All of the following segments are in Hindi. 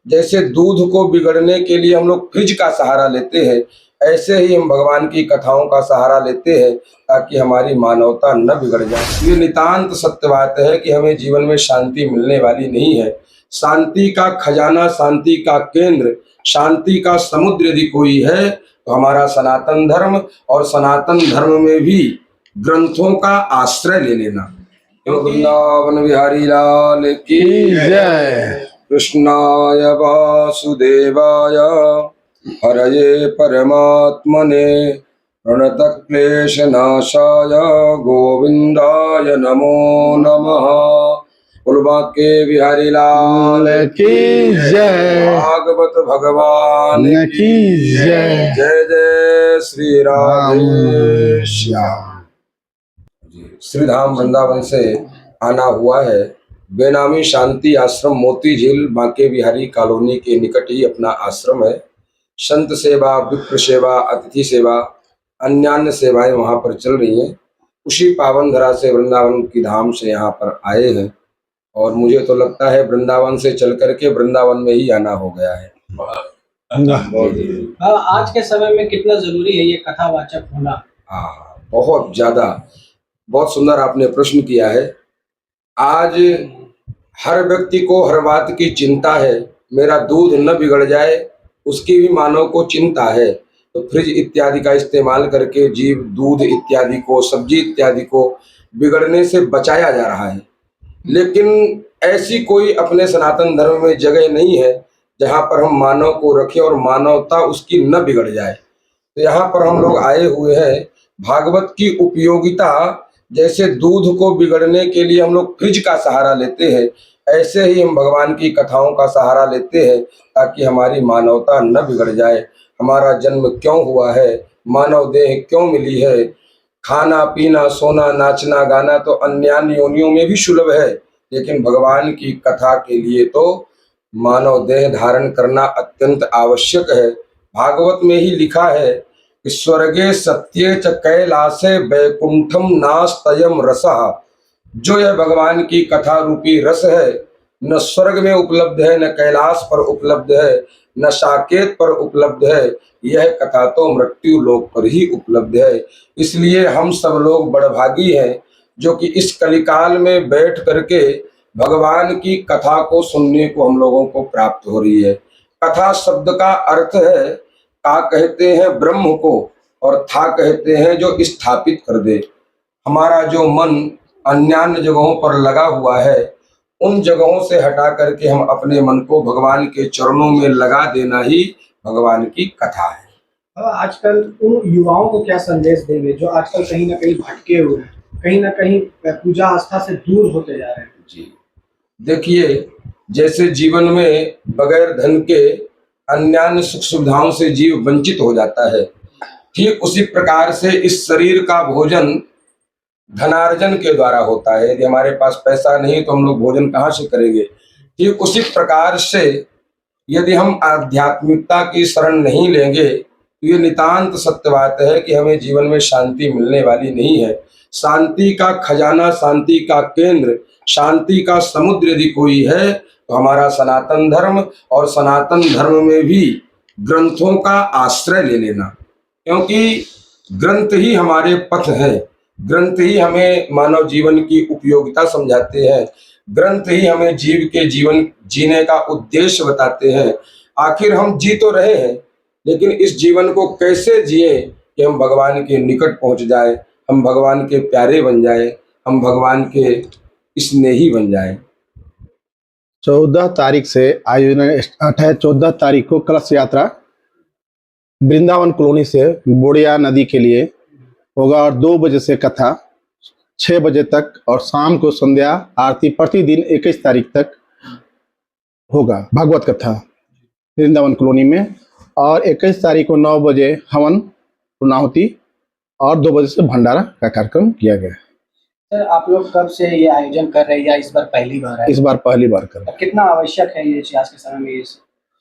जैसे दूध को बिगड़ने के लिए हम लोग फ्रिज का सहारा लेते हैं, ऐसे ही हम भगवान की कथाओं का सहारा लेते हैं ताकि हमारी मानवता न बिगड़ जाए। ये नितांत सत्य बात है कि हमें जीवन में शांति मिलने वाली नहीं है। शांति का खजाना, शांति का केंद्र, शांति का समुद्र यदि कोई है तो हमारा सनातन धर्म, और सनातन धर्म में भी ग्रंथों का आश्रय ले लेना। वृंदावन बिहारी लाल की जय। कृष्णाय वासुदेवाय हरये परमात्मने प्रणतक्लेशनाशाय गोविंदाय नमो नमः। बोलो के बिहारी लाल की जय। भागवत भगवान की जय। जय जय श्री राधे श्याम। श्रीधाम वृंदावन से आना हुआ है। बेनामी शांति आश्रम मोती झील बांके बिहारी कॉलोनी के निकट ही अपना आश्रम है। संत सेवा, विप्र सेवा, अतिथि सेवा, अन्यान्य सेवाएं वहां पर चल रही हैं। उसी पावन धरा से, वृंदावन की धाम से यहाँ पर आए हैं, और मुझे तो लगता है वृंदावन से चल करके वृंदावन में ही आना हो गया है। आज के समय में कितना जरूरी है ये कथावाचक होना? बहुत ज्यादा। बहुत सुंदर आपने प्रश्न किया है। आज हर व्यक्ति को हर बात की चिंता है। मेरा दूध न बिगड़ जाए उसकी भी मानव को चिंता है। तो फ्रिज इत्यादि का इस्तेमाल करके जीव दूध इत्यादि को, सब्जी इत्यादि को बिगड़ने से बचाया जा रहा है। लेकिन ऐसी कोई अपने सनातन धर्म में जगह नहीं है जहाँ पर हम मानव को रखें और मानवता उसकी न बिगड़ जाए। तो यहाँ पर हम लोग आए हुए हैं। भागवत की उपयोगिता, जैसे दूध को बिगड़ने के लिए हम लोग फ्रिज का सहारा लेते हैं, ऐसे ही हम भगवान की कथाओं का सहारा लेते हैं ताकि हमारी मानवता न बिगड़ जाए। हमारा जन्म क्यों हुआ है, मानव देह क्यों मिली है, खाना पीना सोना नाचना गाना तो अन्य योनियों में भी सुलभ है, लेकिन भगवान की कथा के लिए तो मानव देह धारण करना अत्यंत आवश्यक है। भागवत में ही लिखा है कि स्वर्गे सत्ये च कैलासे वैकुंठम नास्तयम रसः। जो यह भगवान की कथा रूपी रस है, न स्वर्ग में उपलब्ध है, न कैलाश पर उपलब्ध है, न साकेत पर उपलब्ध है। यह कथा तो मृत्यु लोक पर ही उपलब्ध है। इसलिए हम सब लोग बड़भागी हैं जो कि इस कलिकाल में बैठ करके भगवान की कथा को सुनने को हम लोगों को प्राप्त हो रही है। कथा शब्द का अर्थ है, का कहते हैं ब्रह्म को, और था कहते हैं जो स्थापित कर दे। हमारा जो मन अन्य जगहों पर लगा हुआ है, उन जगहों से हटा करके हम अपने मन को भगवान के चरणों में लगा देना ही भगवान की कथा है। आजकल उन युवाओं को क्या संदेश देंगे जो आजकल कहीं ना कहीं भटके हुए हैं, कहीं ना कहीं पूजा आस्था से दूर होते जा रहे हैं? जी देखिए, जैसे जीवन में बगैर धन के अन्य सुख सुविधाओं से जीव वंचित हो जाता है, ठीक उसी प्रकार से इस शरीर का भोजन धनार्जन के द्वारा होता है। यदि हमारे पास पैसा नहीं तो हम लोग भोजन कहाँ से करेंगे। ठीक उसी प्रकार से यदि हम आध्यात्मिकता की शरण नहीं लेंगे तो ये नितांत सत्य बात है कि हमें जीवन में शांति मिलने वाली नहीं है। शांति का खजाना, शांति का केंद्र, शांति का समुद्र यदि कोई है तो हमारा सनातन धर्म, और सनातन धर्म में भी ग्रंथों का आश्रय ले लेना। क्योंकि ग्रंथ ही हमारे पथ है, ग्रंथ ही हमें मानव जीवन की उपयोगिता समझाते हैं, ग्रंथ ही हमें जीव के जीवन जीने का उद्देश्य बताते हैं। आखिर हम जी तो रहे हैं, लेकिन इस जीवन को कैसे जिए कि हम भगवान के निकट पहुंच जाए, हम भगवान के प्यारे बन जाए, हम भगवान के स्नेही बन जाए। 14 तारीख से आयोजन स्टार्ट है। 14 तारीख को कलश यात्रा वृंदावन कॉलोनी से बोड़िया नदी के लिए होगा, और 2 बजे से कथा 6 बजे तक, और शाम को संध्या आरती प्रतिदिन 21 तारीख तक होगा भागवत कथा वृंदावन कॉलोनी में। और 21 तारीख को 9 बजे हवन पूर्णाहुति और 2 बजे से भंडारा का कार्यक्रम किया गया है। सर, आप लोग कब से ये आयोजन कर रहे हैं या इस बार पहली बार है? इस बार पहली बार कर रहे हैं। कितना आवश्यक है ये आज के समय में?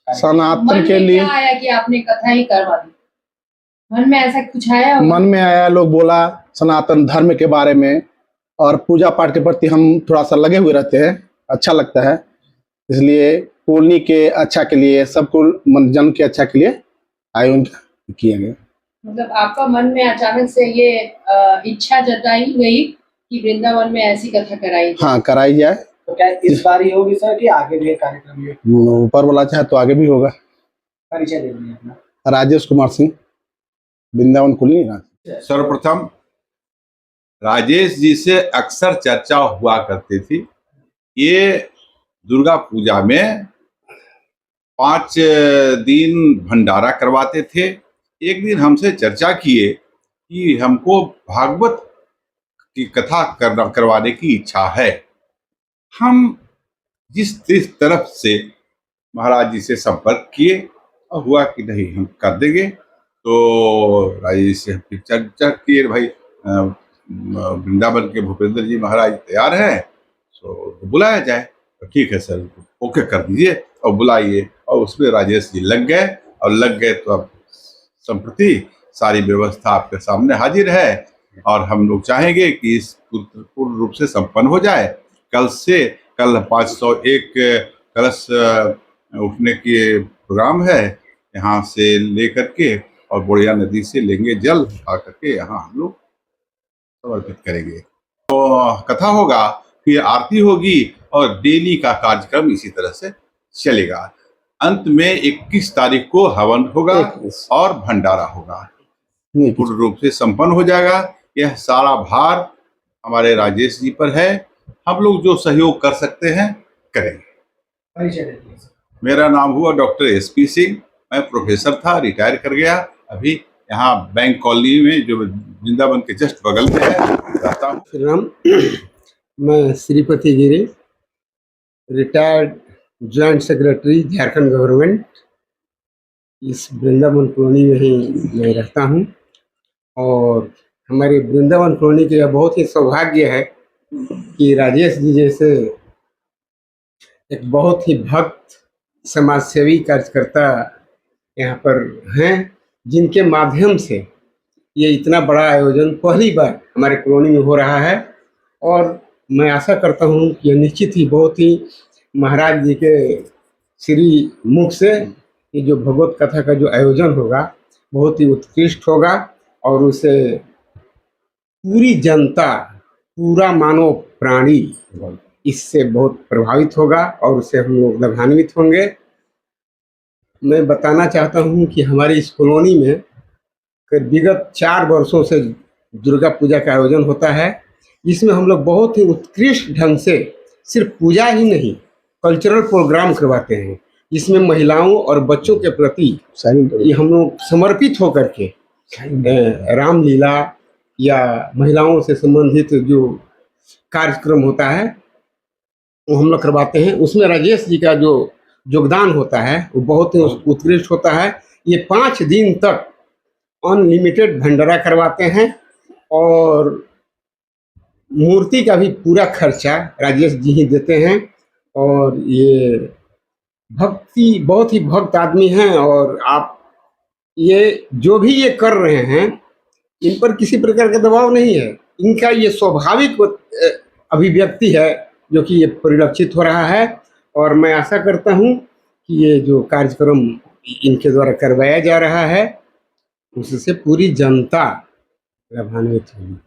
सनातन के लिए क्या आया कि आपने कथा ही करवा दी? मन में ऐसा कुछ आया? मन में आया, लोग बोला सनातन धर्म के बारे में, और पूजा पाठ के प्रति हम थोड़ा सा लगे हुए रहते हैं, अच्छा लगता है, इसलिए कॉलोनी के अच्छा के लिए, सबको जन के अच्छा के लिए आयोजन किया गया। मतलब आपका मन में अचानक से ये इच्छा जताई गई कि वृंदावन में ऐसी कथा कराई जाए। हाँ, कराई जाए। तो क्या इस बार ही होगी सर कि आगे भी ये कार्यक्रम ये ऊपर वाला चाहे तो आगे भी होगा। परिचय दे दीजिए अपना। राजेश कुमार सिंह, वृंदावन कॉलोनी रांची। सर्वप्रथम राजेश जी से अक्सर चर्चा हुआ करती थी। ये दुर्गा पूजा में 5 दिन भंडारा करवाते थे। एक दिन हमसे चर्चा किए कि हमको भागवत की कथा करवाने की इच्छा है। हम जिस तरफ से महाराज जी से संपर्क किए और हुआ कि नहीं हम कर देंगे, तो राजेश से फिर चर्चा किए, भाई वृंदावन के भूपेंद्र जी महाराज तैयार हैं तो बुलाया जाए। तो ठीक है सर, ओके कर दीजिए और बुलाइए। और उसमें राजेश जी लग गए तो अब संप्रति सारी व्यवस्था आपके सामने हाजिर है और हम लोग चाहेंगे कि इस पूर्ण रूप से संपन्न हो जाए। कल 501 कलश उठने के प्रोग्राम है, यहाँ से लेकर के और बोड़िया नदी से लेंगे जल उठा करके यहाँ हम लोग समर्पित करेंगे। तो कथा होगा, फिर आरती होगी और डेली का कार्यक्रम इसी तरह से चलेगा। अंत में 21 तारीख को हवन होगा और भंडारा होगा, पूर्ण रूप से संपन्न हो जाएगा। यह सारा भार हमारे राजेश जी पर है। हम लोग जो सहयोग कर सकते हैं करेंगे। परिचय दे दीजिए सर। मेरा नाम हुआ डॉक्टर SP सिंह। मैं प्रोफेसर था, रिटायर कर गया। अभी यहाँ बैंक कॉलोनी में जो वृंदावन के जस्ट बगल में है रहता हूँ। श्री राम। मैं Shripati Giri, retired joint secretary Jharkhand government. इस वृंदावन कॉलोनी में ही मैं रहता हूँ और हमारे वृंदावन कॉलोनी के बहुत ही सौभाग्य है कि राजेश जी जैसे एक बहुत ही भक्त समाज सेवी कार्यकर्ता यहाँ पर हैं, जिनके माध्यम से ये इतना बड़ा आयोजन पहली बार हमारे कॉलोनी में हो रहा है। और मैं आशा करता हूँ कि ये निश्चित ही बहुत ही महाराज जी के श्री मुख से ये जो भगवत कथा का जो आयोजन होगा बहुत ही उत्कृष्ट होगा और उसे पूरी जनता, पूरा मानव प्राणी इससे बहुत प्रभावित होगा और उससे हम लोग लाभान्वित होंगे। मैं बताना चाहता हूँ कि हमारी इस कॉलोनी में विगत 4 वर्षों से दुर्गा पूजा का आयोजन होता है। इसमें हम लोग बहुत ही उत्कृष्ट ढंग से सिर्फ पूजा ही नहीं, कल्चरल प्रोग्राम करवाते हैं। इसमें महिलाओं और बच्चों के प्रति ये हम लोग समर्पित होकर के रामलीला या महिलाओं से संबंधित जो कार्यक्रम होता है वो हम लोग करवाते हैं। उसमें राजेश जी का जो योगदान होता है वो बहुत ही उत्कृष्ट होता है। ये 5 दिन तक अनलिमिटेड भंडारा करवाते हैं और मूर्ति का भी पूरा खर्चा राजेश जी ही देते हैं। और ये बहुत ही भक्त आदमी हैं और आप ये जो भी ये कर रहे हैं इन पर किसी प्रकार का दबाव नहीं है। इनका ये स्वाभाविक अभिव्यक्ति है जो कि ये परिलक्षित हो रहा है। और मैं आशा करता हूँ कि ये जो कार्यक्रम इनके द्वारा करवाया जा रहा है उससे पूरी जनता लाभान्वित होगी।